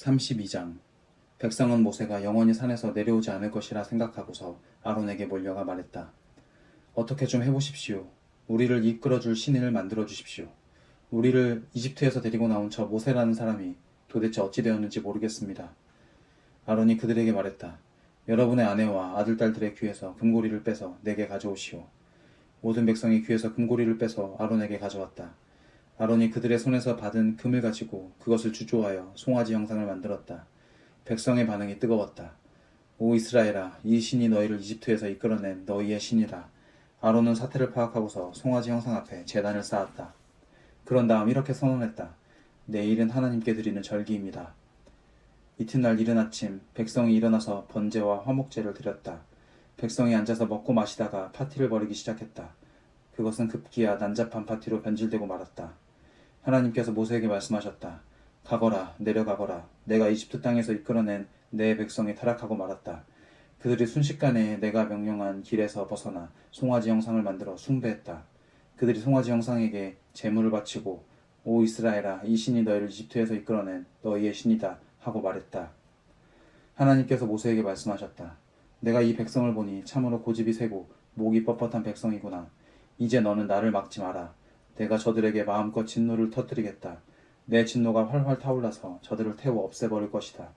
32장. 백성은 모세가 영원히 산에서 내려오지 않을 것이라 생각하고서 아론에게 몰려가 말했다. 어떻게 좀 해보십시오. 우리를 이끌어줄 신을 만들어 주십시오. 우리를 이집트에서 데리고 나온 저 모세라는 사람이 도대체 어찌 되었는지 모르겠습니다. 아론이 그들에게 말했다. 여러분의 아내와 아들딸들의 귀에서 금고리를 빼서 내게 가져오시오. 모든 백성이 귀에서 금고리를 빼서 아론에게 가져왔다. 아론이 그들의 손에서 받은 금을 가지고 그것을 주조하여 송아지 형상을 만들었다. 백성의 반응이 뜨거웠다. 오 이스라엘아, 이 신이 너희를 이집트에서 이끌어낸 너희의 신이라. 아론은 사태를 파악하고서 송아지 형상 앞에 제단을 쌓았다. 그런 다음 이렇게 선언했다. 내일은 하나님께 드리는 절기입니다. 이튿날 이른 아침 백성이 일어나서 번제와 화목제를 드렸다. 백성이 앉아서 먹고 마시다가 파티를 벌이기 시작했다. 그것은 급기야 난잡한 파티로 변질되고 말았다. 하나님께서 모세에게 말씀하셨다. 가거라, 내려가거라. 내가 이집트 땅에서 이끌어낸 내 백성이 타락하고 말았다. 그들이 순식간에 내가 명령한 길에서 벗어나 송아지 형상을 만들어 숭배했다. 그들이 송아지 형상에게 제물을 바치고 오 이스라엘아, 이 신이 너희를 이집트에서 이끌어낸 너희의 신이다 하고 말했다. 하나님께서 모세에게 말씀하셨다. 내가 이 백성을 보니 참으로 고집이 세고 목이 뻣뻣한 백성이구나. 이제 너는 나를 막지 마라. 내가 저들에게 마음껏 진노를 터뜨리겠다. 내 진노가 활활 타올라서 저들을 태워 없애버릴 것이다.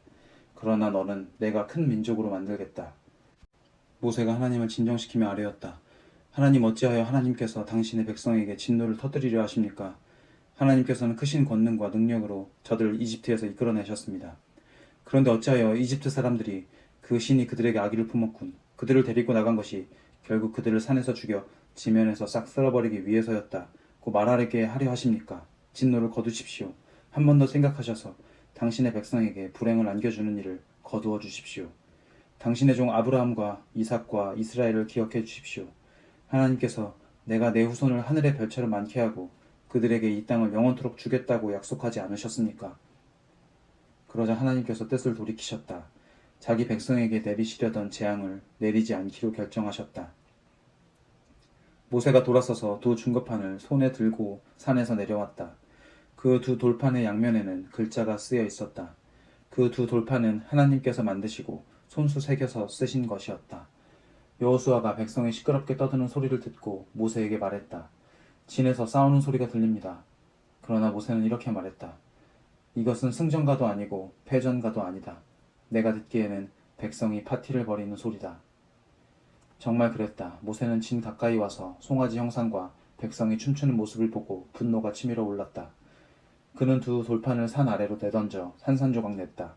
그러나 너는 내가 큰 민족으로 만들겠다. 모세가 하나님을 진정시키며 아뢰었다. 하나님 어찌하여 하나님께서 당신의 백성에게 진노를 터뜨리려 하십니까? 하나님께서는 크신 권능과 능력으로 저들을 이집트에서 이끌어내셨습니다. 그런데 어찌하여 이집트 사람들이 그 신이 그들에게 악의를 품었군. 그들을 데리고 나간 것이 결국 그들을 산에서 죽여 지면에서 싹 쓸어버리기 위해서였다. 고 말하게 하려 하십니까? 진노를 거두십시오. 한 번 더 생각하셔서 당신의 백성에게 불행을 안겨주는 일을 거두어 주십시오. 당신의 종 아브라함과 이삭과 이스라엘을 기억해 주십시오. 하나님께서 내가 내 후손을 하늘의 별처럼 많게 하고 그들에게 이 땅을 영원토록 주겠다고 약속하지 않으셨습니까? 그러자 하나님께서 뜻을 돌이키셨다. 자기 백성에게 내리시려던 재앙을 내리지 않기로 결정하셨다. 모세가 돌아서서 두 중급판을 손에 들고 산에서 내려왔다. 그 두 돌판의 양면에는 글자가 쓰여 있었다. 그 두 돌판은 하나님께서 만드시고 손수 새겨서 쓰신 것이었다. 여호수아가 백성이 시끄럽게 떠드는 소리를 듣고 모세에게 말했다. 진에서 싸우는 소리가 들립니다. 그러나 모세는 이렇게 말했다. 이것은 승전가도 아니고 패전가도 아니다. 내가 듣기에는 백성이 파티를 벌이는 소리다. 정말 그랬다. 모세는 진 가까이 와서 송아지 형상과 백성이 춤추는 모습을 보고 분노가 치밀어 올랐다. 그는 두 돌판을 산 아래로 내던져 산산조각 냈다.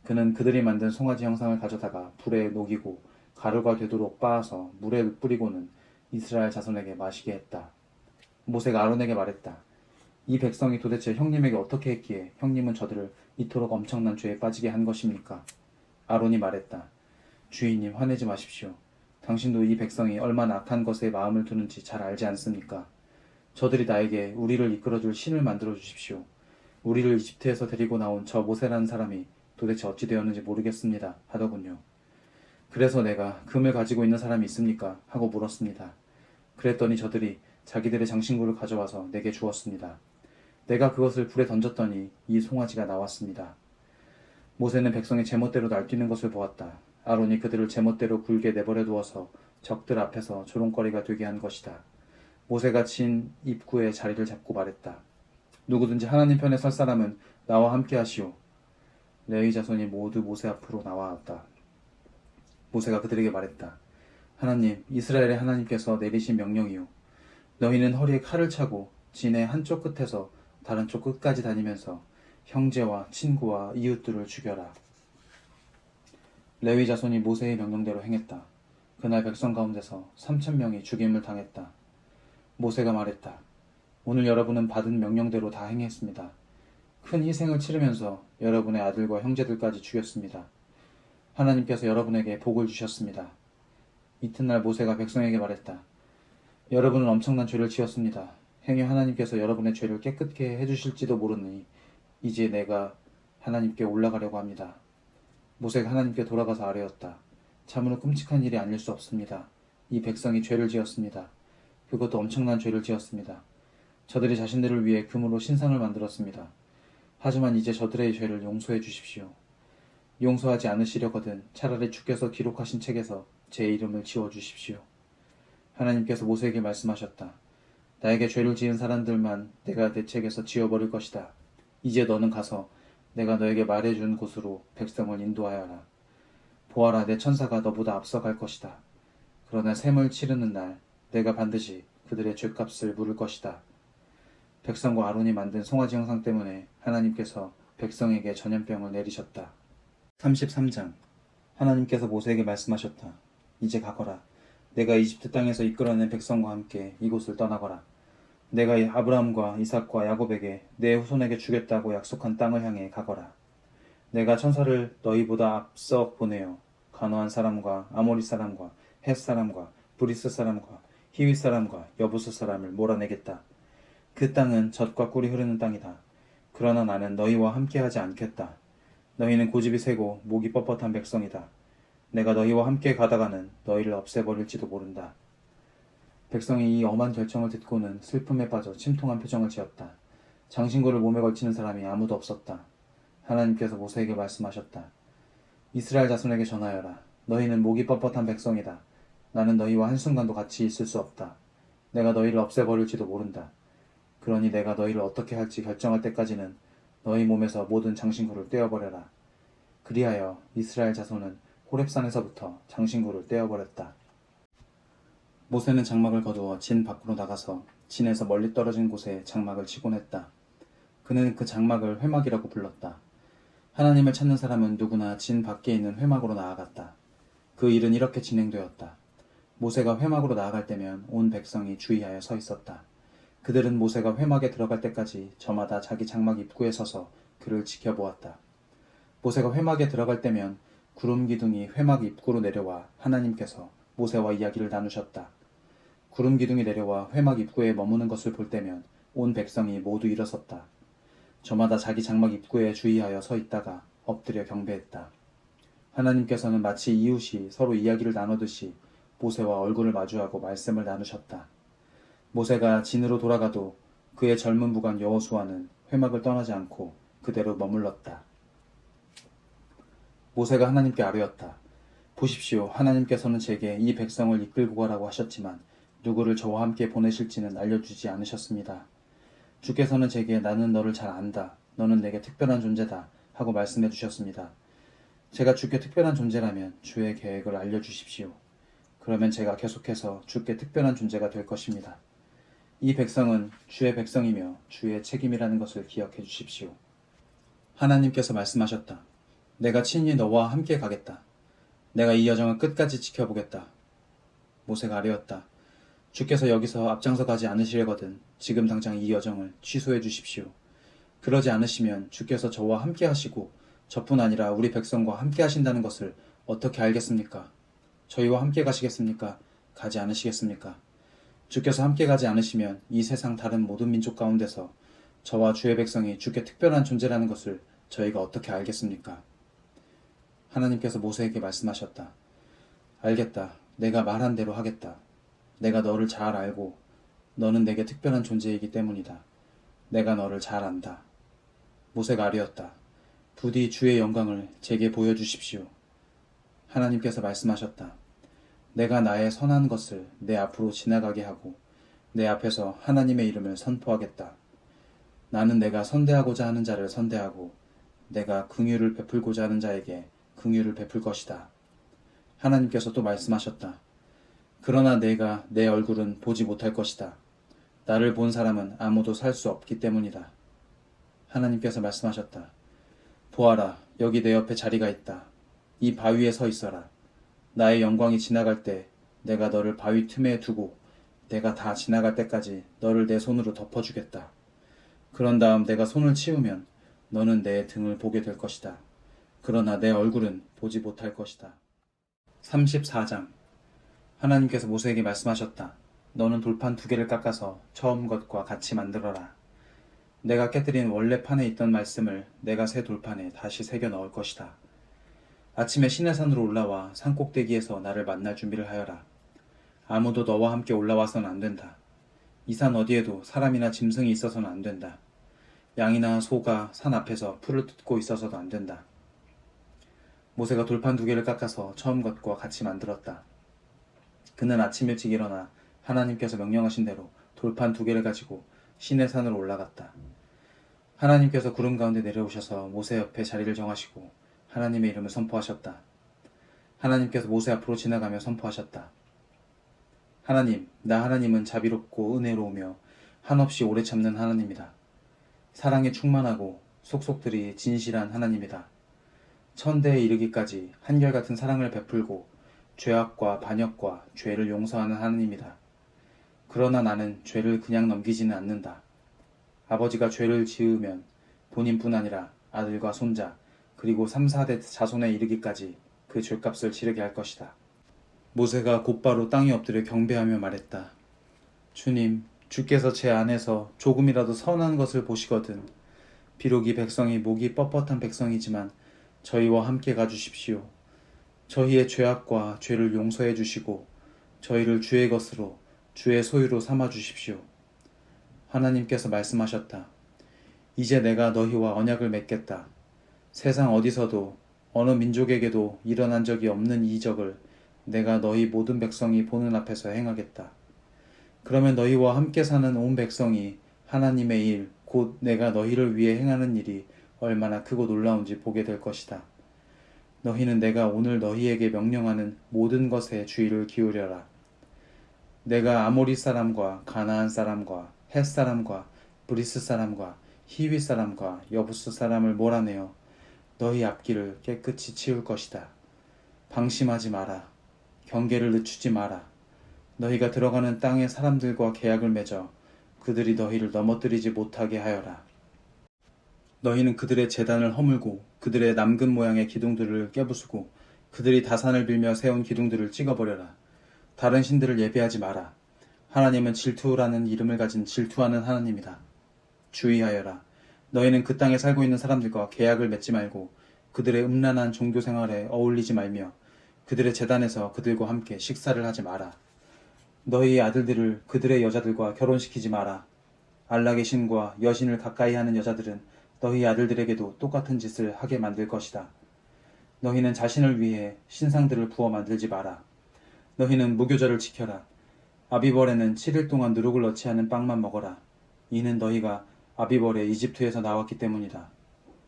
그는 그들이 만든 송아지 형상을 가져다가 불에 녹이고 가루가 되도록 빻아서 물에 뿌리고는 이스라엘 자손에게 마시게 했다. 모세가 아론에게 말했다. 이 백성이 도대체 형님에게 어떻게 했기에 형님은 저들을 이토록 엄청난 죄에 빠지게 한 것입니까? 아론이 말했다. 주인님, 화내지 마십시오. 당신도 이 백성이 얼마나 악한 것에 마음을 두는지 잘 알지 않습니까? 저들이 나에게 우리를 이끌어줄 신을 만들어 주십시오. 우리를 이집트에서 데리고 나온 저 모세라는 사람이 도대체 어찌 되었는지 모르겠습니다. 하더군요. 그래서 내가 금을 가지고 있는 사람이 있습니까? 하고 물었습니다. 그랬더니 저들이 자기들의 장신구를 가져와서 내게 주었습니다. 내가 그것을 불에 던졌더니 이 송아지가 나왔습니다. 모세는 백성이 제멋대로 날뛰는 것을 보았다. 아론이 그들을 제멋대로 굴게 내버려 두어서 적들 앞에서 조롱거리가 되게 한 것이다. 모세가 진 입구에 자리를 잡고 말했다. 누구든지 하나님 편에 설 사람은 나와 함께 하시오. 레위 자손이 모두 모세 앞으로 나와왔다. 모세가 그들에게 말했다. 하나님, 이스라엘의 하나님께서 내리신 명령이오. 너희는 허리에 칼을 차고 진의 한쪽 끝에서 다른 쪽 끝까지 다니면서 형제와 친구와 이웃들을 죽여라. 레위 자손이 모세의 명령대로 행했다. 그날 백성 가운데서 3,000명이 죽임을 당했다. 모세가 말했다. 오늘 여러분은 받은 명령대로 다 행했습니다. 큰 희생을 치르면서 여러분의 아들과 형제들까지 죽였습니다. 하나님께서 여러분에게 복을 주셨습니다. 이튿날 모세가 백성에게 말했다. 여러분은 엄청난 죄를 지었습니다. 행여 하나님께서 여러분의 죄를 깨끗게 해주실지도 모르니 이제 내가 하나님께 올라가려고 합니다. 모세가 하나님께 돌아가서 아뢰었다. 참으로 끔찍한 일이 아닐 수 없습니다. 이 백성이 죄를 지었습니다. 그것도 엄청난 죄를 지었습니다. 저들이 자신들을 위해 금으로 신상을 만들었습니다. 하지만 이제 저들의 죄를 용서해 주십시오. 용서하지 않으시려거든 차라리 주께서 기록하신 책에서 제 이름을 지워주십시오. 하나님께서 모세에게 말씀하셨다. 나에게 죄를 지은 사람들만 내가 내 책에서 지워버릴 것이다. 이제 너는 가서 내가 너에게 말해준 곳으로 백성을 인도하여라. 보아라, 내 천사가 너보다 앞서갈 것이다. 그러나 셈을 치르는 날 내가 반드시 그들의 죄값을 물을 것이다. 백성과 아론이 만든 송아지 형상 때문에 하나님께서 백성에게 전염병을 내리셨다. 33장. 하나님께서 모세에게 말씀하셨다. 이제 가거라. 내가 이집트 땅에서 이끌어낸 백성과 함께 이곳을 떠나거라. 내가 아브라함과 이삭과 야곱에게 내 후손에게 주겠다고 약속한 땅을 향해 가거라. 내가 천사를 너희보다 앞서 보내어 가나안 사람과 아모리 사람과 헷 사람과 브리스 사람과 히윗 사람과 여부스 사람을 몰아내겠다. 그 땅은 젖과 꿀이 흐르는 땅이다. 그러나 나는 너희와 함께하지 않겠다. 너희는 고집이 세고 목이 뻣뻣한 백성이다. 내가 너희와 함께 가다가는 너희를 없애버릴지도 모른다. 백성이 이 엄한 결정을 듣고는 슬픔에 빠져 침통한 표정을 지었다. 장신구를 몸에 걸치는 사람이 아무도 없었다. 하나님께서 모세에게 말씀하셨다. 이스라엘 자손에게 전하여라. 너희는 목이 뻣뻣한 백성이다. 나는 너희와 한순간도 같이 있을 수 없다. 내가 너희를 없애버릴지도 모른다. 그러니 내가 너희를 어떻게 할지 결정할 때까지는 너희 몸에서 모든 장신구를 떼어버려라. 그리하여 이스라엘 자손은 호렙산에서부터 장신구를 떼어버렸다. 모세는 장막을 거두어 진 밖으로 나가서 진에서 멀리 떨어진 곳에 장막을 치곤 했다. 그는 그 장막을 회막이라고 불렀다. 하나님을 찾는 사람은 누구나 진 밖에 있는 회막으로 나아갔다. 그 일은 이렇게 진행되었다. 모세가 회막으로 나아갈 때면 온 백성이 주의하여 서 있었다. 그들은 모세가 회막에 들어갈 때까지 저마다 자기 장막 입구에 서서 그를 지켜보았다. 모세가 회막에 들어갈 때면 구름 기둥이 회막 입구로 내려와 하나님께서 모세와 이야기를 나누셨다. 구름 기둥이 내려와 회막 입구에 머무는 것을 볼 때면 온 백성이 모두 일어섰다. 저마다 자기 장막 입구에 주의하여 서 있다가 엎드려 경배했다. 하나님께서는 마치 이웃이 서로 이야기를 나누듯이 모세와 얼굴을 마주하고 말씀을 나누셨다. 모세가 진으로 돌아가도 그의 젊은 부관 여호수아는 회막을 떠나지 않고 그대로 머물렀다. 모세가 하나님께 아뢰었다. 보십시오. 하나님께서는 제게 이 백성을 이끌고 가라고 하셨지만 누구를 저와 함께 보내실지는 알려주지 않으셨습니다. 주께서는 제게 나는 너를 잘 안다. 너는 내게 특별한 존재다. 하고 말씀해 주셨습니다. 제가 주께 특별한 존재라면 주의 계획을 알려주십시오. 그러면 제가 계속해서 주께 특별한 존재가 될 것입니다. 이 백성은 주의 백성이며 주의 책임이라는 것을 기억해 주십시오. 하나님께서 말씀하셨다. 내가 친히 너와 함께 가겠다. 내가 이 여정을 끝까지 지켜보겠다. 모세가 아뢰었다. 주께서 여기서 앞장서 가지 않으시려거든 지금 당장 이 여정을 취소해 주십시오. 그러지 않으시면 주께서 저와 함께 하시고 저뿐 아니라 우리 백성과 함께 하신다는 것을 어떻게 알겠습니까? 저희와 함께 가시겠습니까? 가지 않으시겠습니까? 주께서 함께 가지 않으시면 이 세상 다른 모든 민족 가운데서 저와 주의 백성이 주께 특별한 존재라는 것을 저희가 어떻게 알겠습니까? 하나님께서 모세에게 말씀하셨다. 알겠다. 내가 말한 대로 하겠다. 내가 너를 잘 알고 너는 내게 특별한 존재이기 때문이다. 내가 너를 잘 안다. 모세가 아뢰었다. 부디 주의 영광을 제게 보여주십시오. 하나님께서 말씀하셨다. 내가 나의 선한 것을 내 앞으로 지나가게 하고 내 앞에서 하나님의 이름을 선포하겠다. 나는 내가 선대하고자 하는 자를 선대하고 내가 긍휼을 베풀고자 하는 자에게 긍휼을 베풀 것이다. 하나님께서 또 말씀하셨다. 그러나 내가 내 얼굴은 보지 못할 것이다. 나를 본 사람은 아무도 살 수 없기 때문이다. 하나님께서 말씀하셨다. 보아라, 여기 내 옆에 자리가 있다. 이 바위에 서 있어라. 나의 영광이 지나갈 때 내가 너를 바위 틈에 두고 내가 다 지나갈 때까지 너를 내 손으로 덮어주겠다. 그런 다음 내가 손을 치우면 너는 내 등을 보게 될 것이다. 그러나 내 얼굴은 보지 못할 것이다. 34장. 하나님께서 모세에게 말씀하셨다. 너는 돌판 2개를 깎아서 처음 것과 같이 만들어라. 내가 깨뜨린 원래 판에 있던 말씀을 내가 새 돌판에 다시 새겨 넣을 것이다. 아침에 시내산으로 올라와 산꼭대기에서 나를 만날 준비를 하여라. 아무도 너와 함께 올라와서는 안 된다. 이 산 어디에도 사람이나 짐승이 있어서는 안 된다. 양이나 소가 산 앞에서 풀을 뜯고 있어서도 안 된다. 모세가 돌판 2개를 깎아서 처음 것과 같이 만들었다. 그는 아침 일찍 일어나 하나님께서 명령하신 대로 돌판 2개를 가지고 시내산으로 올라갔다. 하나님께서 구름 가운데 내려오셔서 모세 옆에 자리를 정하시고 하나님의 이름을 선포하셨다. 하나님께서 모세 앞으로 지나가며 선포하셨다. 하나님, 나 하나님은 자비롭고 은혜로우며 한없이 오래 참는 하나님이다. 사랑에 충만하고 속속들이 진실한 하나님이다. 천대에 이르기까지 한결같은 사랑을 베풀고 죄악과 반역과 죄를 용서하는 하나님이다. 그러나 나는 죄를 그냥 넘기지는 않는다. 아버지가 죄를 지으면 본인뿐 아니라 아들과 손자 그리고 3, 4대 자손에 이르기까지 그 죄값을 치르게 할 것이다. 모세가 곧바로 땅에 엎드려 경배하며 말했다. 주님, 주께서 제 안에서 조금이라도 선한 것을 보시거든. 비록 이 백성이 목이 뻣뻣한 백성이지만 저희와 함께 가주십시오. 저희의 죄악과 죄를 용서해 주시고 저희를 주의 것으로 주의 소유로 삼아 주십시오. 하나님께서 말씀하셨다. 이제 내가 너희와 언약을 맺겠다. 세상 어디서도 어느 민족에게도 일어난 적이 없는 이 이적을 내가 너희 모든 백성이 보는 앞에서 행하겠다. 그러면 너희와 함께 사는 온 백성이 하나님의 일, 곧 내가 너희를 위해 행하는 일이 얼마나 크고 놀라운지 보게 될 것이다. 너희는 내가 오늘 너희에게 명령하는 모든 것에 주의를 기울여라. 내가 아모리 사람과 가나안 사람과 헷 사람과 브리스 사람과 히위 사람과 여부스 사람을 몰아내어 너희 앞길을 깨끗이 치울 것이다. 방심하지 마라. 경계를 늦추지 마라. 너희가 들어가는 땅의 사람들과 계약을 맺어 그들이 너희를 넘어뜨리지 못하게 하여라. 너희는 그들의 제단을 허물고 그들의 남근 모양의 기둥들을 깨부수고 그들이 다산을 빌며 세운 기둥들을 찍어버려라. 다른 신들을 예배하지 마라. 하나님은 질투라는 이름을 가진 질투하는 하나님이다. 주의하여라. 너희는 그 땅에 살고 있는 사람들과 계약을 맺지 말고 그들의 음란한 종교 생활에 어울리지 말며 그들의 제단에서 그들과 함께 식사를 하지 마라. 너희의 아들들을 그들의 여자들과 결혼시키지 마라. 안락의 신과 여신을 가까이 하는 여자들은 너희 아들들에게도 똑같은 짓을 하게 만들 것이다. 너희는 자신을 위해 신상들을 부어 만들지 마라. 너희는 무교절을 지켜라. 아비벌에는 7일 동안 누룩을 넣지 않은 빵만 먹어라. 이는 너희가 아비벌에 이집트에서 나왔기 때문이다.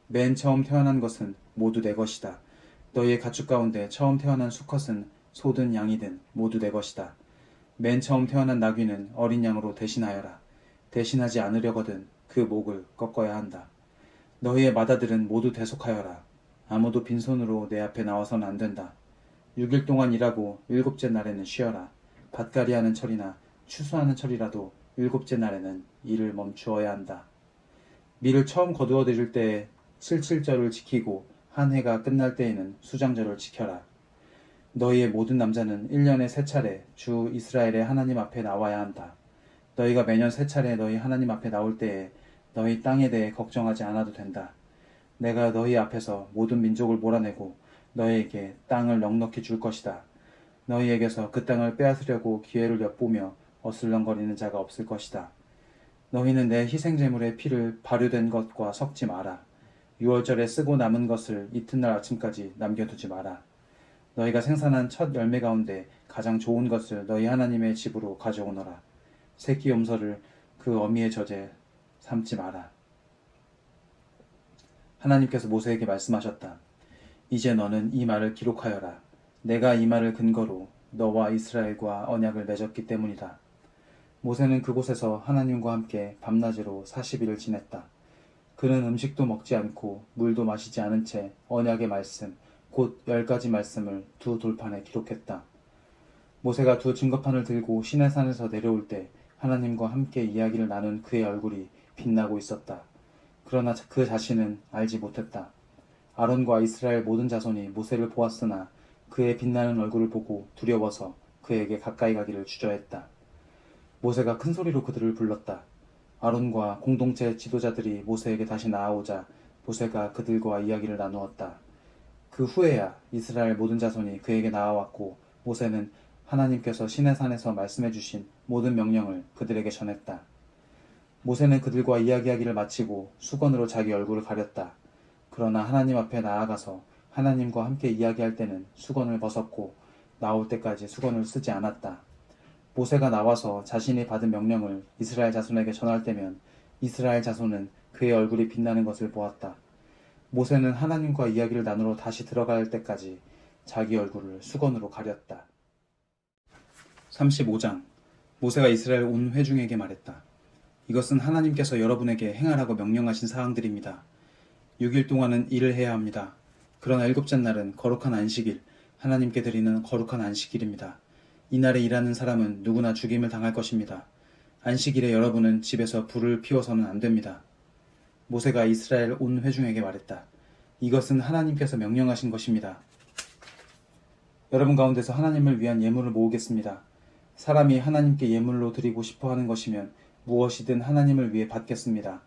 맨 처음 태어난 것은 모두 내 것이다. 너희의 가축 가운데 처음 태어난 수컷은 소든 양이든 모두 내 것이다. 맨 처음 태어난 나귀는 어린 양으로 대신하여라. 대신하지 않으려거든 그 목을 꺾어야 한다. 너희의 마다들은 모두 대속하여라. 아무도 빈손으로 내 앞에 나와서는 안 된다. 6일 동안 일하고 7째 날에는 쉬어라. 밭갈이하는 철이나 추수하는 철이라도 7째 날에는 일을 멈추어야 한다. 밀을 처음 거두어 들일 때에 칠칠절을 지키고 한 해가 끝날 때에는 수장절을 지켜라. 너희의 모든 남자는 1년에 3차례 주 이스라엘의 하나님 앞에 나와야 한다. 너희가 매년 3차례 너희 하나님 앞에 나올 때에 너희 땅에 대해 걱정하지 않아도 된다. 내가 너희 앞에서 모든 민족을 몰아내고 너희에게 땅을 넉넉히 줄 것이다. 너희에게서 그 땅을 빼앗으려고 기회를 엿보며 어슬렁거리는 자가 없을 것이다. 너희는 내 희생제물의 피를 발효된 것과 섞지 마라. 6월절에 쓰고 남은 것을 이튿날 아침까지 남겨두지 마라. 너희가 생산한 첫 열매 가운데 가장 좋은 것을 너희 하나님의 집으로 가져오너라. 새끼 염소를 그 어미의 젖에 삼지 마라. 하나님께서 모세에게 말씀하셨다. 이제 너는 이 말을 기록하여라. 내가 이 말을 근거로 너와 이스라엘과 언약을 맺었기 때문이다. 모세는 그곳에서 하나님과 함께 밤낮으로 40일을 지냈다. 그는 음식도 먹지 않고 물도 마시지 않은 채 언약의 말씀, 곧 10가지 말씀을 두 돌판에 기록했다. 모세가 두 증거판을 들고 시내산에서 내려올 때 하나님과 함께 이야기를 나눈 그의 얼굴이 빛나고 있었다. 그러나 그 자신은 알지 못했다. 아론과 이스라엘 모든 자손이 모세를 보았으나 그의 빛나는 얼굴을 보고 두려워서 그에게 가까이 가기를 주저했다. 모세가 큰 소리로 그들을 불렀다. 아론과 공동체 지도자들이 모세에게 다시 나아오자 모세가 그들과 이야기를 나누었다. 그 후에야 이스라엘 모든 자손이 그에게 나아왔고 모세는 하나님께서 시내산에서 말씀해 주신 모든 명령을 그들에게 전했다. 모세는 그들과 이야기하기를 마치고 수건으로 자기 얼굴을 가렸다. 그러나 하나님 앞에 나아가서 하나님과 함께 이야기할 때는 수건을 벗었고 나올 때까지 수건을 쓰지 않았다. 모세가 나와서 자신이 받은 명령을 이스라엘 자손에게 전할 때면 이스라엘 자손은 그의 얼굴이 빛나는 것을 보았다. 모세는 하나님과 이야기를 나누러 다시 들어갈 때까지 자기 얼굴을 수건으로 가렸다. 35장. 모세가 이스라엘 온 회중에게 말했다. 이것은 하나님께서 여러분에게 행하라고 명령하신 사항들입니다. 6일 동안은 일을 해야 합니다. 그러나 일곱째 날은 거룩한 안식일, 하나님께 드리는 거룩한 안식일입니다. 이날에 일하는 사람은 누구나 죽임을 당할 것입니다. 안식일에 여러분은 집에서 불을 피워서는 안 됩니다. 모세가 이스라엘 온 회중에게 말했다. 이것은 하나님께서 명령하신 것입니다. 여러분 가운데서 하나님을 위한 예물을 모으겠습니다. 사람이 하나님께 예물로 드리고 싶어 하는 것이면 무엇이든 하나님을 위해 받겠습니다.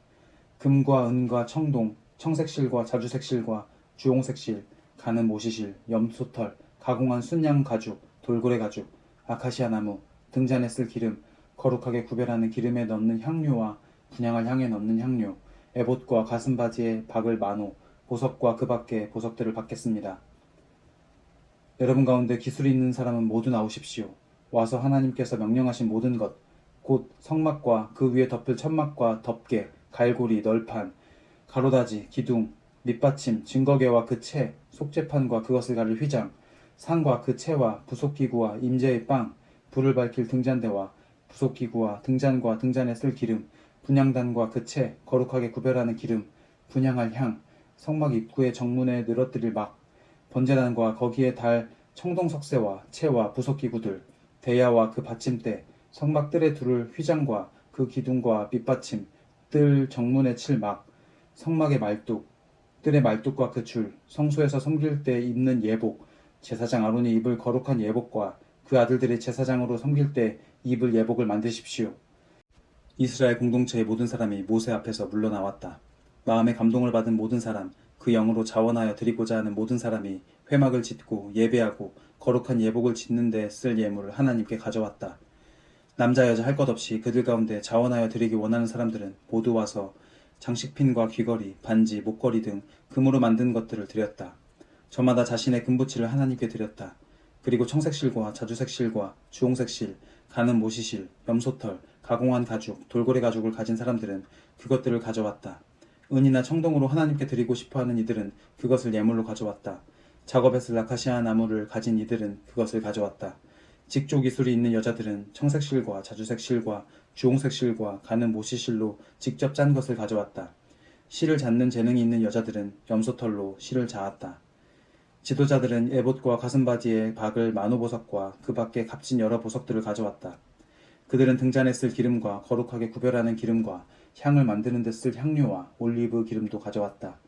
금과 은과 청동, 청색실과 자주색실과 주홍색실, 가는 모시실, 염소털, 가공한 순양 가죽, 돌고래 가죽, 아카시아 나무, 등잔에 쓸 기름, 거룩하게 구별하는 기름에 넣는 향료와 분향할 향에 넣는 향료, 에봇과 가슴바지에 박을 만호, 보석과 그 밖에 보석들을 받겠습니다. 여러분 가운데 기술이 있는 사람은 모두 나오십시오. 와서 하나님께서 명령하신 모든 것, 곧 성막과 그 위에 덮을 천막과 덮개, 갈고리, 널판, 가로다지, 기둥, 밑받침, 증거계와 그 채, 속죄판과 그것을 가릴 휘장, 상과 그 채와 부속기구와 임재의 빵, 불을 밝힐 등잔대와 부속기구와 등잔과 등잔에 쓸 기름, 분향단과 그 채, 거룩하게 구별하는 기름, 분향할 향, 성막 입구의 정문에 늘어뜨릴 막, 번제단과 거기에 달 청동석쇠와 채와 부속기구들, 대야와 그 받침대, 성막 뜰에 두를 휘장과 그 기둥과 밑받침, 뜰 정문에 칠 막, 성막의 말뚝, 뜰의 말뚝과 그 줄, 성소에서 섬길 때 입는 예복, 제사장 아론이 입을 거룩한 예복과 그 아들들이 제사장으로 섬길 때 입을 예복을 만드십시오. 이스라엘 공동체의 모든 사람이 모세 앞에서 물러나왔다. 마음에 감동을 받은 모든 사람, 그 영으로 자원하여 드리고자 하는 모든 사람이 회막을 짓고 예배하고 거룩한 예복을 짓는 데 쓸 예물을 하나님께 가져왔다. 남자 여자 할 것 없이 그들 가운데 자원하여 드리기 원하는 사람들은 모두 와서 장식핀과 귀걸이, 반지, 목걸이 등 금으로 만든 것들을 드렸다. 저마다 자신의 금부치를 하나님께 드렸다. 그리고 청색실과 자주색실과 주홍색실, 가는 모시실, 염소털, 가공한 가죽, 돌고래 가죽을 가진 사람들은 그것들을 가져왔다. 은이나 청동으로 하나님께 드리고 싶어하는 이들은 그것을 예물로 가져왔다. 작업에 쓸 아카시아 나무를 가진 이들은 그것을 가져왔다. 직조 기술이 있는 여자들은 청색실과 자주색실과 주홍색실과 가는 모시실로 직접 짠 것을 가져왔다. 실을 잡는 재능이 있는 여자들은 염소털로 실을 자았다. 지도자들은 에봇과 가슴바지에 박을 만호보석과 그 밖에 값진 여러 보석들을 가져왔다. 그들은 등잔에 쓸 기름과 거룩하게 구별하는 기름과 향을 만드는 데 쓸 향료와 올리브 기름도 가져왔다.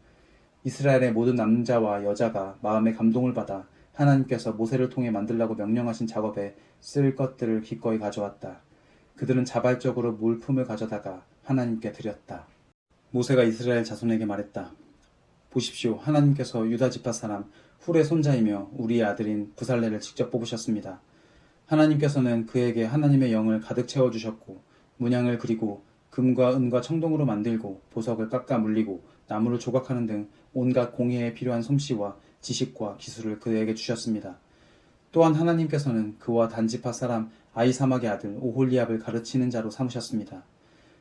이스라엘의 모든 남자와 여자가 마음의 감동을 받아 하나님께서 모세를 통해 만들라고 명령하신 작업에 쓸 것들을 기꺼이 가져왔다. 그들은 자발적으로 물품을 가져다가 하나님께 드렸다. 모세가 이스라엘 자손에게 말했다. 보십시오. 하나님께서 유다 지파 사람 훌의 손자이며 우리의 아들인 부살레를 직접 뽑으셨습니다. 하나님께서는 그에게 하나님의 영을 가득 채워주셨고 문양을 그리고 금과 은과 청동으로 만들고 보석을 깎아 물리고 나무를 조각하는 등 온갖 공예에 필요한 솜씨와 지식과 기술을 그에게 주셨습니다. 또한 하나님께서는 그와 단지파 사람 아이사막의 아들 오홀리압을 가르치는 자로 삼으셨습니다.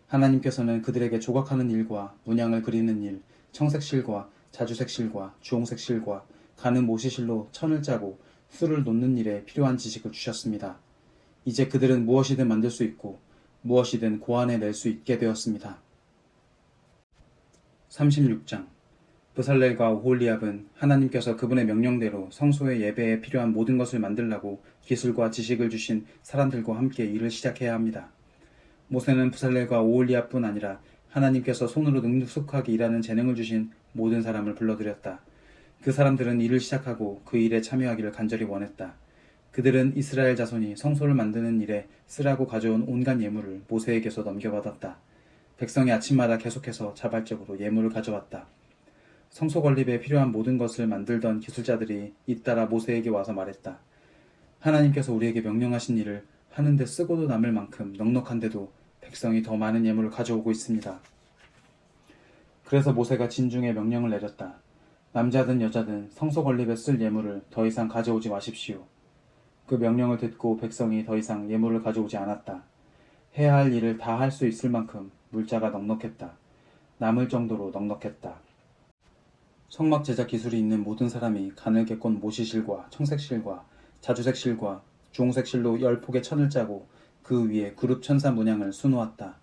하나님께서는 그들에게 조각하는 일과 문양을 그리는 일, 청색실과 자주색실과 주홍색실과 가는 모시실로 천을 짜고 수를 놓는 일에 필요한 지식을 주셨습니다. 이제 그들은 무엇이든 만들 수 있고 무엇이든 고안해낼 수 있게 되었습니다. 36장. 브살렐과 오홀리압은 하나님께서 그분의 명령대로 성소의 예배에 필요한 모든 것을 만들라고 기술과 지식을 주신 사람들과 함께 일을 시작해야 합니다. 모세는 브살렐과 오홀리압뿐 아니라 하나님께서 손으로 능숙하게 일하는 재능을 주신 모든 사람을 불러들였다. 그 사람들은 일을 시작하고 그 일에 참여하기를 간절히 원했다. 그들은 이스라엘 자손이 성소를 만드는 일에 쓰라고 가져온 온갖 예물을 모세에게서 넘겨받았다. 백성이 아침마다 계속해서 자발적으로 예물을 가져왔다. 성소 건립에 필요한 모든 것을 만들던 기술자들이 잇따라 모세에게 와서 말했다. 하나님께서 우리에게 명령하신 일을 하는데 쓰고도 남을 만큼 넉넉한데도 백성이 더 많은 예물을 가져오고 있습니다. 그래서 모세가 진중에 명령을 내렸다. 남자든 여자든 성소 건립에 쓸 예물을 더 이상 가져오지 마십시오. 그 명령을 듣고 백성이 더 이상 예물을 가져오지 않았다. 해야 할 일을 다 할 수 있을 만큼 물자가 넉넉했다. 남을 정도로 넉넉했다. 성막 제작 기술이 있는 모든 사람이 가늘게 꼰 모시실과 청색실과 자주색실과 주홍색실로 10폭의 천을 짜고 그 위에 그룹 천사 문양을 수놓았다.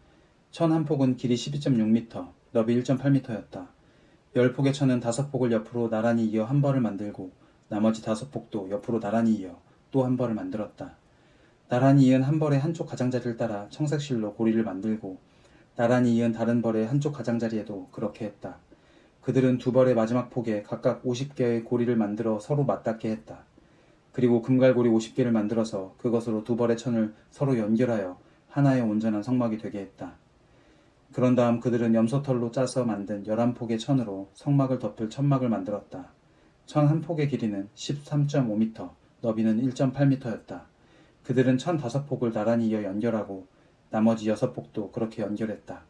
천 한 폭은 길이 12.6m, 너비 1.8m였다. 10폭의 천은 5폭을 옆으로 나란히 이어 한 벌을 만들고 나머지 5폭도 옆으로 나란히 이어 또 한 벌을 만들었다. 나란히 이은 한 벌의 한쪽 가장자리를 따라 청색실로 고리를 만들고 나란히 이은 다른 벌의 한쪽 가장자리에도 그렇게 했다. 그들은 두 벌의 마지막 폭에 각각 50개의 고리를 만들어 서로 맞닿게 했다. 그리고 금갈고리 50개를 만들어서 그것으로 두 벌의 천을 서로 연결하여 하나의 온전한 성막이 되게 했다. 그런 다음 그들은 염소털로 짜서 만든 11폭의 천으로 성막을 덮을 천막을 만들었다. 천 한 폭의 길이는 13.5m, 너비는 1.8m였다. 그들은 천 5폭을 나란히 이어 연결하고 나머지 6폭도 그렇게 연결했다.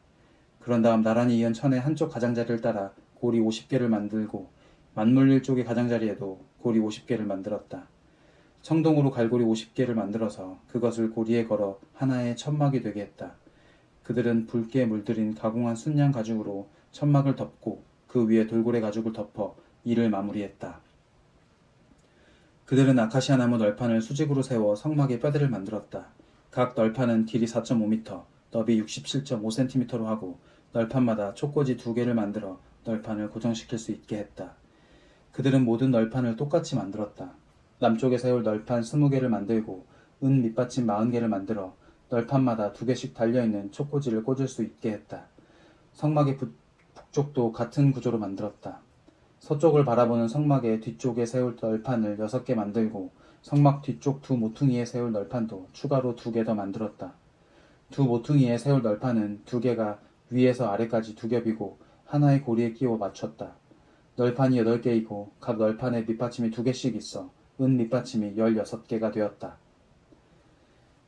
그런 다음 나란히 이은 천의 한쪽 가장자리를 따라 고리 50개를 만들고 맞물릴 쪽의 가장자리에도 고리 50개를 만들었다. 청동으로 갈고리 50개를 만들어서 그것을 고리에 걸어 하나의 천막이 되게 했다. 그들은 붉게 물들인 가공한 순양 가죽으로 천막을 덮고 그 위에 돌고래 가죽을 덮어 이를 마무리했다. 그들은 아카시아 나무 널판을 수직으로 세워 성막의 뼈대를 만들었다. 각 널판은 길이 4.5m, 너비 67.5cm로 하고 널판마다 촉꽂이 2개를 만들어 널판을 고정시킬 수 있게 했다. 그들은 모든 널판을 똑같이 만들었다. 남쪽에 세울 널판 20개를 만들고 은 밑받침 40개를 만들어 널판마다 2개씩 달려있는 촉꽂이를 꽂을 수 있게 했다. 성막의 북쪽도 같은 구조로 만들었다. 서쪽을 바라보는 성막의 뒤쪽에 세울 널판을 6개 만들고 성막 뒤쪽 두 모퉁이에 세울 널판도 추가로 2개 더 만들었다. 두 모퉁이에 세울 널판은 2개가 위에서 아래까지 2겹이고 하나의 고리에 끼워 맞췄다. 널판이 8개이고 각 널판에 밑받침이 2개씩 있어 은 밑받침이 16개가 되었다.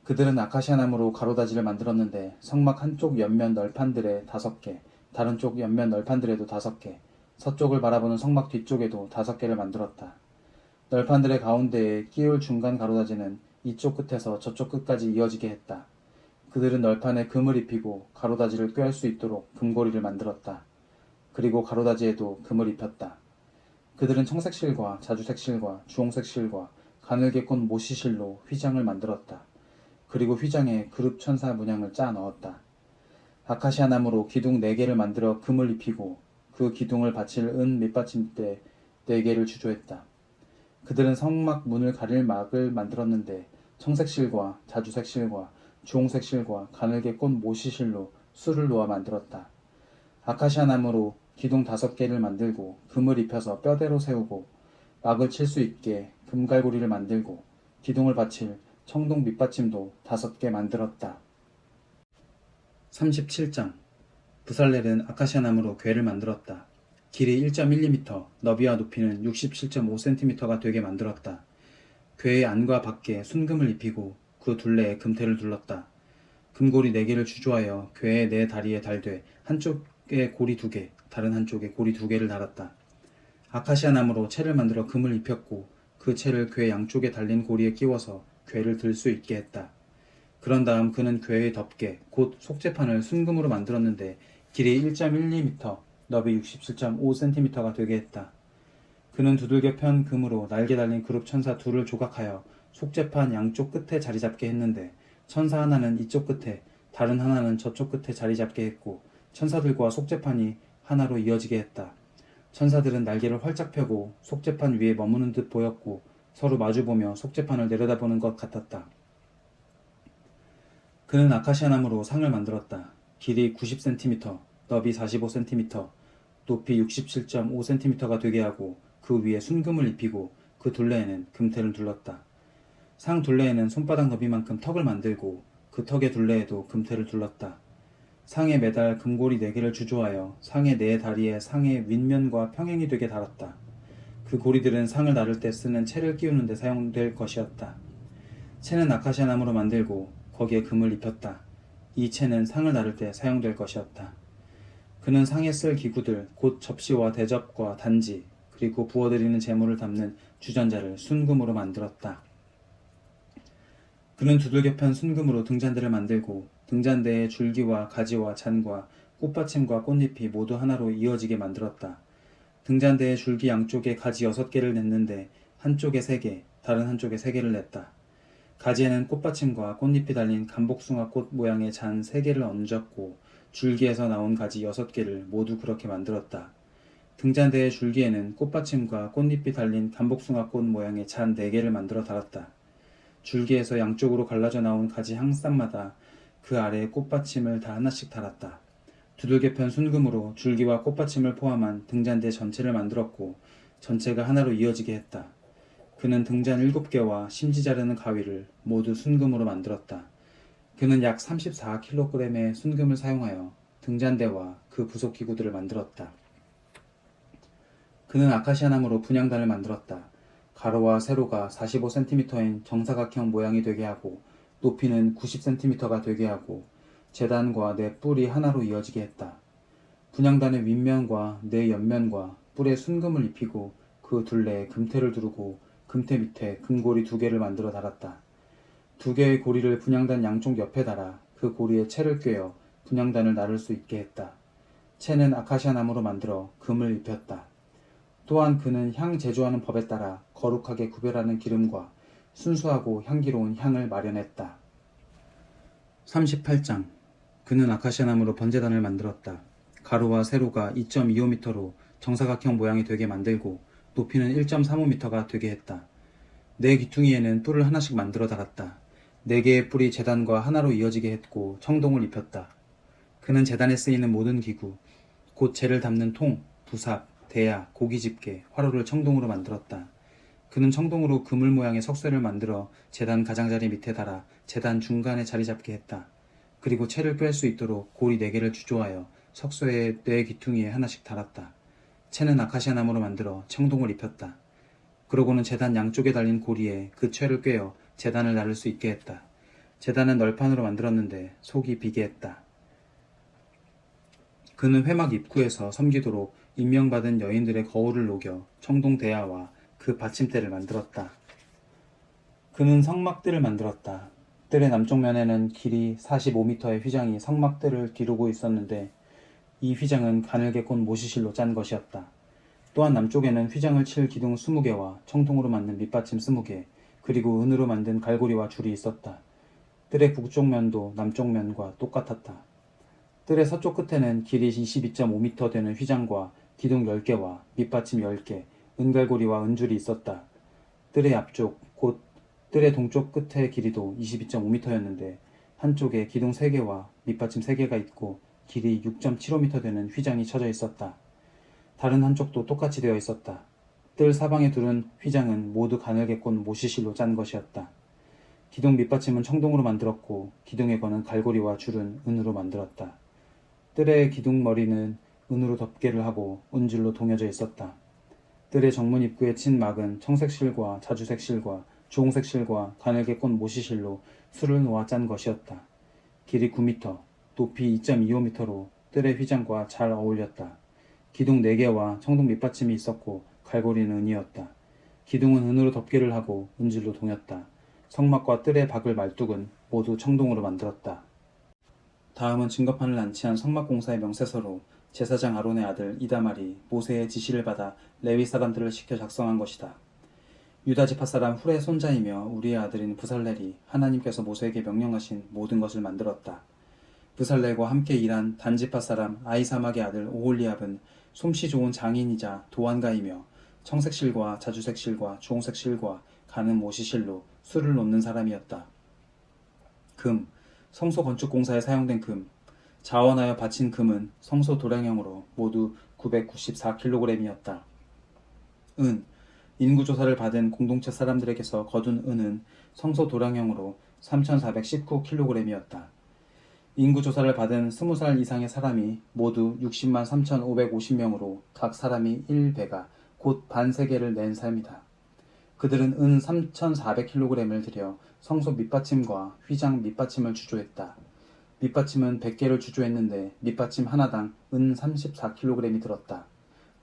그들은 아카시아 나무로 가로다지를 만들었는데 성막 한쪽 옆면 널판들에 5개, 다른 쪽 옆면 널판들에도 5개, 서쪽을 바라보는 성막 뒤쪽에도 5개를 만들었다. 널판들의 가운데에 끼울 중간 가로다지는 이쪽 끝에서 저쪽 끝까지 이어지게 했다. 그들은 널판에 금을 입히고 가로다지를 꿰할 수 있도록 금고리를 만들었다. 그리고 가로다지에도 금을 입혔다. 그들은 청색실과 자주색실과 주홍색실과 가늘게 꼰 모시실로 휘장을 만들었다. 그리고 휘장에 그룹 천사 문양을 짜 넣었다. 아카시아 나무로 기둥 4개를 만들어 금을 입히고 그 기둥을 받칠 은 밑받침대 4개를 주조했다. 그들은 성막 문을 가릴 막을 만들었는데 청색실과 자주색실과 주홍색실과 가늘게 꼰 모시실로 술을 놓아 만들었다. 아카시아 나무로 기둥 5개를 만들고 금을 입혀서 뼈대로 세우고 막을 칠 수 있게 금갈고리를 만들고 기둥을 받칠 청동 밑받침도 5개 만들었다. 37장 부살렐은 아카시아 나무로 궤를 만들었다. 길이 1.12m, 너비와 높이는 67.5cm가 되게 만들었다. 궤의 안과 밖에 순금을 입히고 그 둘레에 금테를 둘렀다. 금고리 4개를 주조하여 궤의 4다리에 달되 한쪽에 고리 2개, 다른 한쪽에 고리 2개를 달았다. 아카시아 나무로 채를 만들어 금을 입혔고 그 채를 궤 양쪽에 달린 고리에 끼워서 궤를 들 수 있게 했다. 그런 다음 그는 궤의 덮개, 곧 속재판을 순금으로 만들었는데 길이 1.12m, 너비 67.5cm가 되게 했다. 그는 두들겨 편 금으로 날개 달린 그룹 천사 2를 조각하여 속재판 양쪽 끝에 자리 잡게 했는데 천사 하나는 이쪽 끝에, 다른 하나는 저쪽 끝에 자리 잡게 했고 천사들과 속재판이 하나로 이어지게 했다. 천사들은 날개를 활짝 펴고 속재판 위에 머무는 듯 보였고 서로 마주보며 속재판을 내려다보는 것 같았다. 그는 아카시아 나무로 상을 만들었다. 길이 90cm, 너비 45cm, 높이 67.5cm가 되게 하고 그 위에 순금을 입히고 그 둘레에는 금테를 둘렀다. 상 둘레에는 손바닥 너비만큼 턱을 만들고 그 턱의 둘레에도 금테를 둘렀다. 상에 매달 금고리 4개를 주조하여 상의 4다리에 상의 윗면과 평행이 되게 달았다. 그 고리들은 상을 나를 때 쓰는 채를 끼우는 데 사용될 것이었다. 채는 아카시아 나무로 만들고 거기에 금을 입혔다. 이 채는 상을 나를 때 사용될 것이었다. 그는 상에 쓸 기구들, 곧 접시와 대접과 단지, 그리고 부어드리는 재물을 담는 주전자를 순금으로 만들었다. 그는 두들겨 편 순금으로 등잔대를 만들고 등잔대의 줄기와 가지와 잔과 꽃받침과 꽃잎이 모두 하나로 이어지게 만들었다. 등잔대의 줄기 양쪽에 가지 6개를 냈는데 한쪽에 3개, 다른 한쪽에 3개를 냈다. 가지에는 꽃받침과 꽃잎이 달린 감복숭아꽃 모양의 잔 3개를 얹었고 줄기에서 나온 가지 6개를 모두 그렇게 만들었다. 등잔대의 줄기에는 꽃받침과 꽃잎이 달린 감복숭아꽃 모양의 잔 4개를 만들어 달았다. 줄기에서 양쪽으로 갈라져 나온 가지 한 쌍마다 그 아래에 꽃받침을 다 하나씩 달았다. 두들겨 편 순금으로 줄기와 꽃받침을 포함한 등잔대 전체를 만들었고 전체가 하나로 이어지게 했다. 그는 등잔 7개와 심지 자르는 가위를 모두 순금으로 만들었다. 그는 약 34kg의 순금을 사용하여 등잔대와 그 부속 기구들을 만들었다. 그는 아카시아 나무로 분향단을 만들었다. 가로와 세로가 45cm인 정사각형 모양이 되게 하고 높이는 90cm가 되게 하고 재단과 네 뿔이 하나로 이어지게 했다. 분향단의 윗면과 네 옆면과 뿔에 순금을 입히고 그 둘레에 금태를 두르고 금태 밑에 금고리 2개를 만들어 달았다. 2개의 고리를 분향단 양쪽 옆에 달아 그 고리에 채를 꿰어 분향단을 나를 수 있게 했다. 채는 아카시아 나무로 만들어 금을 입혔다. 또한 그는 향 제조하는 법에 따라 거룩하게 구별하는 기름과 순수하고 향기로운 향을 마련했다. 38장. 그는 아카시아 나무로 번제단을 만들었다. 가로와 세로가 2.25m로 정사각형 모양이 되게 만들고 높이는 1.35m가 되게 했다. 네 귀퉁이에는 뿔을 하나씩 만들어 달았다. 4개의 뿔이 제단과 하나로 이어지게 했고 청동을 입혔다. 그는 제단에 쓰이는 모든 기구, 곧 재를 담는 통, 부삽, 대야, 고기집게, 화로를 청동으로 만들었다. 그는 청동으로 그물 모양의 석쇠를 만들어 제단 가장자리 밑에 달아 제단 중간에 자리 잡게 했다. 그리고 채를 꿰 수 있도록 고리 4개를 주조하여 석쇠의 4귀퉁이에 하나씩 달았다. 채는 아카시아 나무로 만들어 청동을 입혔다. 그러고는 제단 양쪽에 달린 고리에 그 채를 꿰어 제단을 나를 수 있게 했다. 제단은 널판으로 만들었는데 속이 비게 했다. 그는 회막 입구에서 섬기도록 임명받은 여인들의 거울을 녹여 청동 대야와 그 받침대를 만들었다. 그는 성막들을 만들었다. 뜰의 남쪽 면에는 길이 45m의 휘장이 성막들을 뒤르고 있었는데 이 휘장은 가늘게 꼰 모시실로 짠 것이었다. 또한 남쪽에는 휘장을 칠 기둥 20개와 청동으로 만든 밑받침 20개, 그리고 은으로 만든 갈고리와 줄이 있었다. 뜰의 북쪽 면도 남쪽 면과 똑같았다. 뜰의 서쪽 끝에는 길이 22.5m 되는 휘장과 기둥 10개와 밑받침 10개, 은갈고리와 은줄이 있었다. 뜰의 앞쪽, 곧 뜰의 동쪽 끝의 길이도 22.5m였는데 한쪽에 기둥 3개와 밑받침 3개가 있고 길이 6.75m 되는 휘장이 쳐져 있었다. 다른 한쪽도 똑같이 되어 있었다. 뜰 사방에 두른 휘장은 모두 가늘게 꼰 모시실로 짠 것이었다. 기둥 밑받침은 청동으로 만들었고 기둥에 거는 갈고리와 줄은 은으로 만들었다. 뜰의 기둥 머리는 은으로 덮개를 하고 은줄로 동여져 있었다. 뜰의 정문 입구에 친 막은 청색 실과 자주색 실과 주홍색 실과 가늘게 꼰 모시실로 술을 놓아 짠 것이었다. 길이 9m, 높이 2.25m로 뜰의 휘장과 잘 어울렸다. 기둥 4개와 청동 밑받침이 있었고 갈고리는 은이었다. 기둥은 은으로 덮개를 하고 은줄로 동였다. 성막과 뜰의 박을 말뚝은 모두 청동으로 만들었다. 다음은 증거판을 안치한 성막공사의 명세서로 제사장 아론의 아들 이다말이 모세의 지시를 받아 레위 사람들을 시켜 작성한 것이다. 유다 지파 사람 훌의 손자이며 우리의 아들인 브살렐이 하나님께서 모세에게 명령하신 모든 것을 만들었다. 브살렐과 함께 일한 단지파 사람 아이사막의 아들 오홀리압은 솜씨 좋은 장인이자 도안가이며 청색실과 자주색실과 주홍색실과 가는 모시실로 술을 놓는 사람이었다. 금, 성소 건축 공사에 사용된 금, 자원하여 바친 금은 성소 도량형으로 모두 994kg이었다. 은, 인구조사를 받은 공동체 사람들에게서 거둔 은은 성소 도량형으로 3419kg이었다. 인구조사를 받은 20살 이상의 사람이 모두 60만 3,550명으로 각 사람이 1배가 곧 반세계를 낸 삶이다. 그들은 은 3,400kg을 들여 성소 밑받침과 휘장 밑받침을 주조했다. 밑받침은 100개를 주조했는데 밑받침 하나당 은 34kg이 들었다.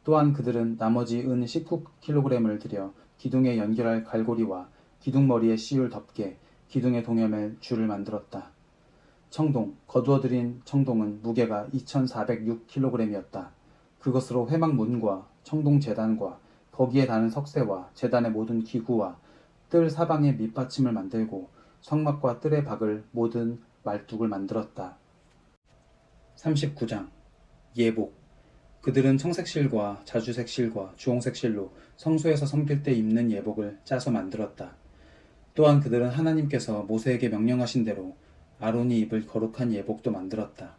또한 그들은 나머지 은 19kg을 들여 기둥에 연결할 갈고리와 기둥머리에 씨를 덮게 기둥에 동여맬 줄을 만들었다. 청동, 거두어들인 청동은 무게가 2406kg이었다. 그것으로 회막문과 청동재단과 거기에 다는 석쇠와 재단의 모든 기구와 뜰 사방의 밑받침을 만들고 성막과 뜰에 박을 모든 말뚝을 만들었다. 39장 예복. 그들은 청색 실과 자주색 실과 주홍색 실로 성소에서 섬길 때 입는 예복을 짜서 만들었다. 또한 그들은 하나님께서 모세에게 명령하신 대로 아론이 입을 거룩한 예복도 만들었다.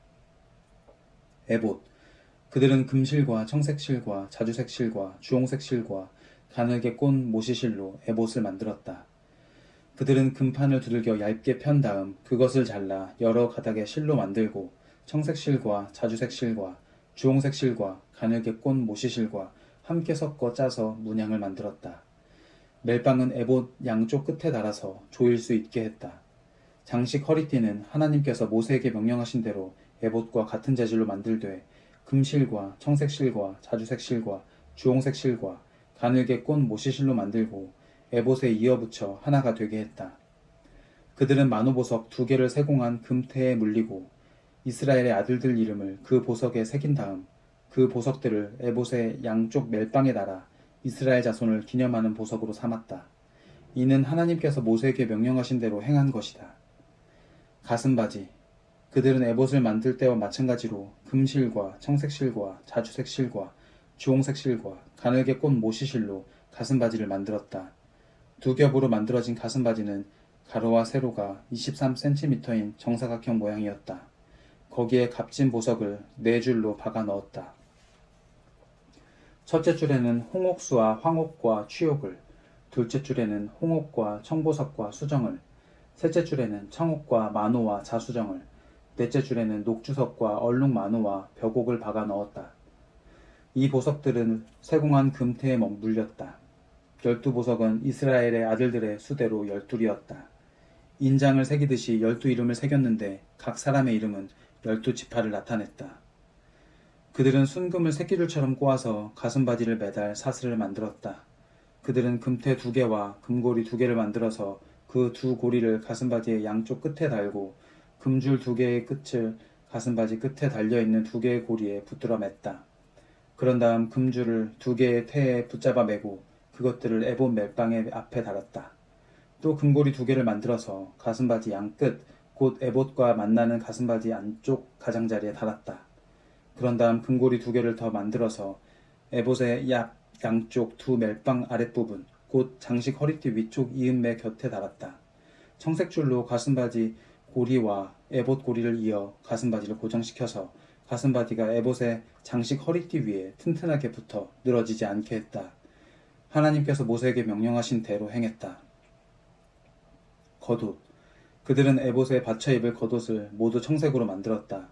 에봇. 그들은 금실과 청색 실과 자주색 실과 주홍색 실과 가늘게 꼰 모시실로 에봇을 만들었다. 그들은 금판을 두들겨 얇게 편 다음 그것을 잘라 여러 가닥의 실로 만들고 청색 실과 자주색 실과 주홍색 실과 가늘게 꼰 모시실과 함께 섞어 짜서 문양을 만들었다. 멜빵은 에봇 양쪽 끝에 달아서 조일 수 있게 했다. 장식 허리띠는 하나님께서 모세에게 명령하신 대로 에봇과 같은 재질로 만들되 금실과 청색 실과 자주색 실과 주홍색 실과 가늘게 꼰 모시실로 만들고 에봇에 이어붙여 하나가 되게 했다. 그들은 만호보석 2개를 세공한 금태에 물리고 이스라엘의 아들들 이름을 그 보석에 새긴 다음 그 보석들을 에봇의 양쪽 멜빵에 달아 이스라엘 자손을 기념하는 보석으로 삼았다. 이는 하나님께서 모세에게 명령하신 대로 행한 것이다. 가슴바지. 그들은 에봇을 만들 때와 마찬가지로 금실과 청색실과 자주색 실과 주홍색 실과 가늘게 꼰 모시실로 가슴바지를 만들었다. 2겹으로 만들어진 가슴바지는 가로와 세로가 23cm인 정사각형 모양이었다. 거기에 값진 보석을 4줄로 박아 넣었다. 첫째 줄에는 홍옥수와 황옥과 취옥을, 둘째 줄에는 홍옥과 청보석과 수정을, 셋째 줄에는 청옥과 만호와 자수정을, 넷째 줄에는 녹주석과 얼룩만호와 벽옥을 박아 넣었다. 이 보석들은 세공한 금태에 물렸다. 12보석은 이스라엘의 아들들의 수대로 12이었다. 인장을 새기듯이 12이름을 새겼는데 각 사람의 이름은 12지파를 나타냈다. 그들은 순금을 새끼줄처럼 꼬아서 가슴바지를 매달 사슬을 만들었다. 그들은 금태 2개와 금고리 2개를 만들어서 그 2고리를 가슴바지의 양쪽 끝에 달고 금줄 2개의 끝을 가슴바지 끝에 달려있는 2개의 고리에 붙들어 맸다. 그런 다음 금줄을 2개의 태에 붙잡아 매고 그것들을 에봇 멜빵의 앞에 달았다. 또 금고리 2개를 만들어서 가슴바지 양끝, 곧 에봇과 만나는 가슴바지 안쪽 가장자리에 달았다. 그런 다음 금고리 2개를 더 만들어서 에봇의 양쪽 2 멜빵 아랫부분, 곧 장식 허리띠 위쪽 이음매 곁에 달았다. 청색줄로 가슴바지 고리와 에봇 고리를 이어 가슴바지를 고정시켜서 가슴바지가 에봇의 장식 허리띠 위에 튼튼하게 붙어 늘어지지 않게 했다. 하나님께서 모세에게 명령하신 대로 행했다. 겉옷. 그들은 에봇에 받쳐 입을 겉옷을 모두 청색으로 만들었다.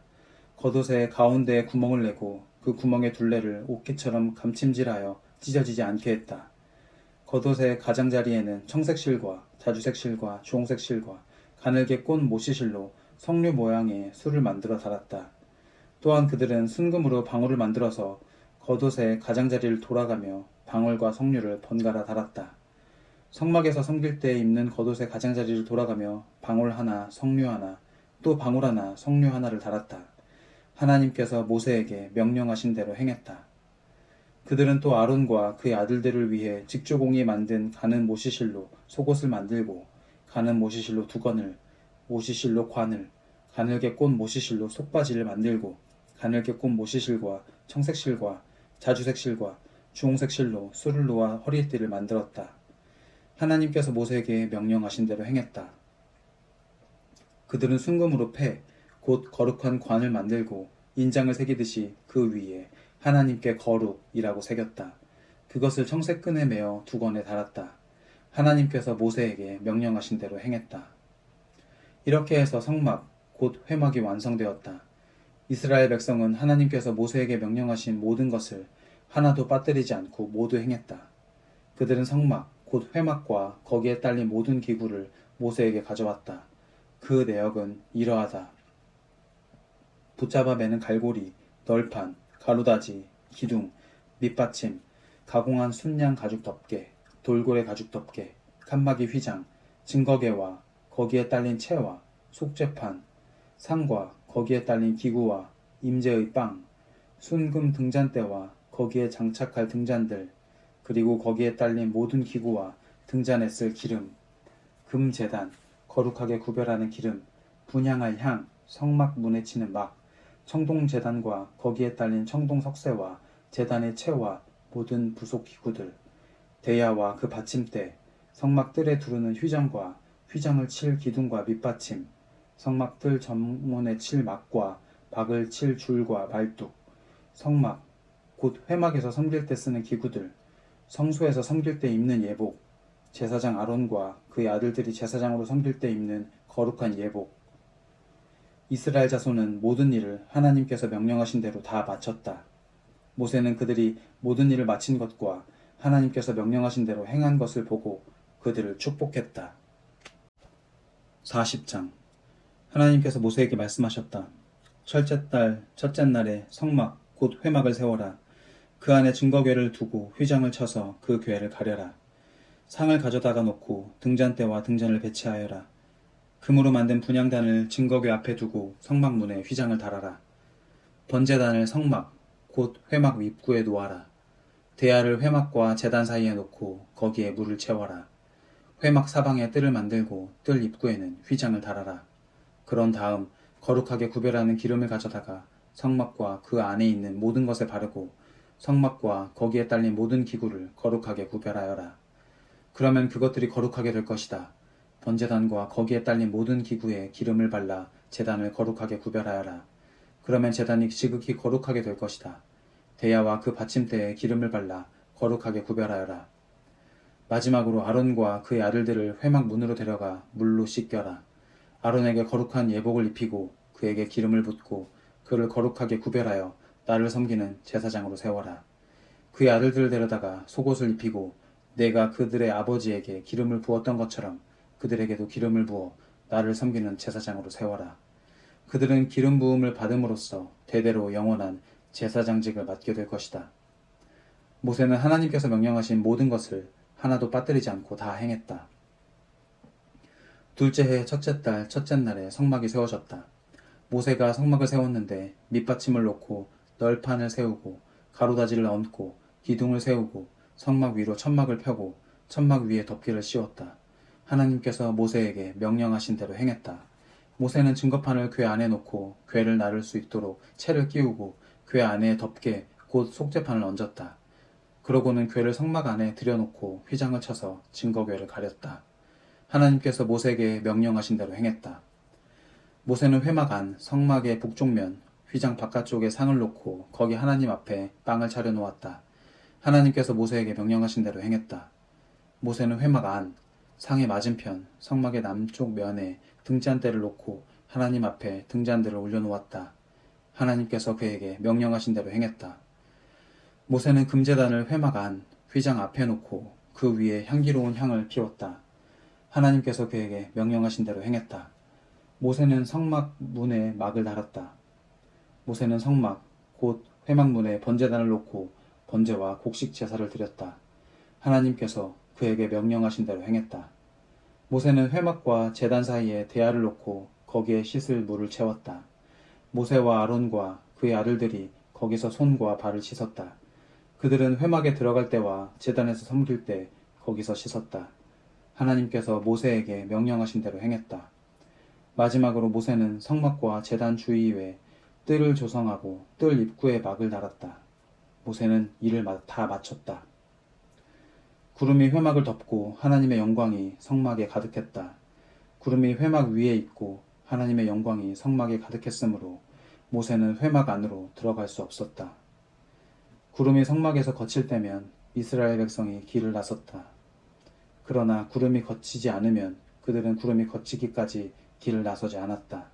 겉옷의 가운데에 구멍을 내고 그 구멍의 둘레를 옷깃처럼 감침질하여 찢어지지 않게 했다. 겉옷의 가장자리에는 청색 실과 자주색 실과 주홍색 실과 가늘게 꼰 모시실로 석류 모양의 술을 만들어 달았다. 또한 그들은 순금으로 방울을 만들어서 겉옷의 가장자리를 돌아가며 방울과 석류를 번갈아 달았다. 성막에서 섬길 때 입는 겉옷의 가장자리를 돌아가며 방울 하나, 석류 하나, 또 방울 하나, 석류 하나를 달았다. 하나님께서 모세에게 명령하신 대로 행했다. 그들은 또 아론과 그의 아들들을 위해 직조공이 만든 가는 모시실로 속옷을 만들고 가는 모시실로 두건을, 모시실로 관을, 가늘게 꼰 모시실로 속바지를 만들고 가늘게 꼰 모시실과 청색실과 자주색실과 주홍색실로 술을 놓아 허리띠를 만들었다. 하나님께서 모세에게 명령하신 대로 행했다. 그들은 순금으로 패, 곧 거룩한 관을 만들고 인장을 새기듯이 그 위에 하나님께 거룩이라고 새겼다. 그것을 청색끈에 매어 두건에 달았다. 하나님께서 모세에게 명령하신 대로 행했다. 이렇게 해서 성막, 곧 회막이 완성되었다. 이스라엘 백성은 하나님께서 모세에게 명령하신 모든 것을 하나도 빠뜨리지 않고 모두 행했다. 그들은 성막, 곧 회막과 거기에 딸린 모든 기구를 모세에게 가져왔다. 그 내역은 이러하다. 붙잡아 매는 갈고리, 널판, 가루다지, 기둥, 밑받침, 가공한 순양 가죽 덮개, 돌고래 가죽 덮개, 칸막이 휘장, 증거개와 거기에 딸린 채와 속죄판, 상과 거기에 딸린 기구와 임재의 빵, 순금 등잔대와 거기에 장착할 등잔들, 그리고 거기에 딸린 모든 기구와 등잔에 쓸 기름, 금제단, 거룩하게 구별하는 기름, 분향할 향, 성막 문에 치는 막, 청동제단과 거기에 딸린 청동석쇠와 제단의 채와 모든 부속 기구들, 대야와 그 받침대, 성막 뜰에 두르는 휘장과 휘장을 칠 기둥과 밑받침, 성막 뜰 전문에 칠 막과 박을 칠 줄과 말뚝, 성막, 곧 회막에서 섬길 때 쓰는 기구들, 성소에서 섬길 때 입는 예복, 제사장 아론과 그의 아들들이 제사장으로 섬길 때 입는 거룩한 예복. 이스라엘 자손은 모든 일을 하나님께서 명령하신 대로 다 마쳤다. 모세는 그들이 모든 일을 마친 것과 하나님께서 명령하신 대로 행한 것을 보고 그들을 축복했다. 40장. 하나님께서 모세에게 말씀하셨다. 첫째 달 첫째 날에 성막 곧 회막을 세워라. 그 안에 증거궤를 두고 휘장을 쳐서 그 궤를 가려라. 상을 가져다가 놓고 등잔대와 등잔을 배치하여라. 금으로 만든 분향단을 증거궤 앞에 두고 성막문에 휘장을 달아라. 번제단을 성막 곧 회막 입구에 놓아라. 대야를 회막과 제단 사이에 놓고 거기에 물을 채워라. 회막 사방에 뜰을 만들고 뜰 입구에는 휘장을 달아라. 그런 다음 거룩하게 구별하는 기름을 가져다가 성막과 그 안에 있는 모든 것에 바르고 성막과 거기에 딸린 모든 기구를 거룩하게 구별하여라. 그러면 그것들이 거룩하게 될 것이다. 번제단과 거기에 딸린 모든 기구에 기름을 발라 제단을 거룩하게 구별하여라. 그러면 제단이 지극히 거룩하게 될 것이다. 대야와 그 받침대에 기름을 발라 거룩하게 구별하여라. 마지막으로 아론과 그의 아들들을 회막 문으로 데려가 물로 씻겨라. 아론에게 거룩한 예복을 입히고 그에게 기름을 붓고 그를 거룩하게 구별하여 나를 섬기는 제사장으로 세워라. 그의 아들들을 데려다가 속옷을 입히고 내가 그들의 아버지에게 기름을 부었던 것처럼 그들에게도 기름을 부어 나를 섬기는 제사장으로 세워라. 그들은 기름 부음을 받음으로써 대대로 영원한 제사장직을 맡게 될 것이다. 모세는 하나님께서 명령하신 모든 것을 하나도 빠뜨리지 않고 다 행했다. 둘째 해 첫째 달 첫째 날에 성막이 세워졌다. 모세가 성막을 세웠는데 밑받침을 놓고 널판을 세우고 가로다지를 얹고 기둥을 세우고 성막 위로 천막을 펴고 천막 위에 덮개를 씌웠다. 하나님께서 모세에게 명령하신 대로 행했다. 모세는 증거판을 궤 안에 놓고 궤를 나를 수 있도록 채를 끼우고 궤 안에 덮개 곧 속죄판을 얹었다. 그러고는 궤를 성막 안에 들여놓고 휘장을 쳐서 증거궤를 가렸다. 하나님께서 모세에게 명령하신 대로 행했다. 모세는 회막 안 성막의 북쪽면 휘장 바깥쪽에 상을 놓고 거기 하나님 앞에 빵을 차려 놓았다. 하나님께서 모세에게 명령하신 대로 행했다. 모세는 회막 안 상의 맞은편 성막의 남쪽 면에 등잔대를 놓고 하나님 앞에 등잔대를 올려놓았다. 하나님께서 그에게 명령하신 대로 행했다. 모세는 금제단을 회막 안 휘장 앞에 놓고 그 위에 향기로운 향을 피웠다. 하나님께서 그에게 명령하신 대로 행했다. 모세는 성막 문에 막을 달았다. 모세는 성막 곧 회막 문에 번제단을 놓고 번제와 곡식 제사를 드렸다. 하나님께서 그에게 명령하신 대로 행했다. 모세는 회막과 제단 사이에 대야를 놓고 거기에 씻을 물을 채웠다. 모세와 아론과 그의 아들들이 거기서 손과 발을 씻었다. 그들은 회막에 들어갈 때와 제단에서 섬길 때 거기서 씻었다. 하나님께서 모세에게 명령하신 대로 행했다. 마지막으로 모세는 성막과 제단 주위에 뜰을 조성하고 뜰 입구에 막을 달았다. 모세는 일을 다 마쳤다. 구름이 회막을 덮고 하나님의 영광이 성막에 가득했다. 구름이 회막 위에 있고 하나님의 영광이 성막에 가득했으므로 모세는 회막 안으로 들어갈 수 없었다. 구름이 성막에서 거칠 때면 이스라엘 백성이 길을 나섰다. 그러나 구름이 거치지 않으면 그들은 구름이 거치기까지 길을 나서지 않았다.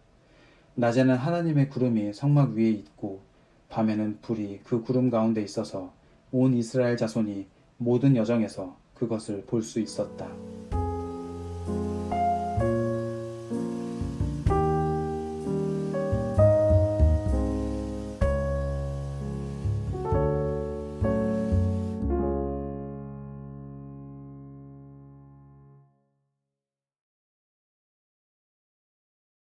낮에는 하나님의 구름이 성막 위에 있고 밤에는 불이 그 구름 가운데 있어서 온 이스라엘 자손이 모든 여정에서 그것을 볼 수 있었다.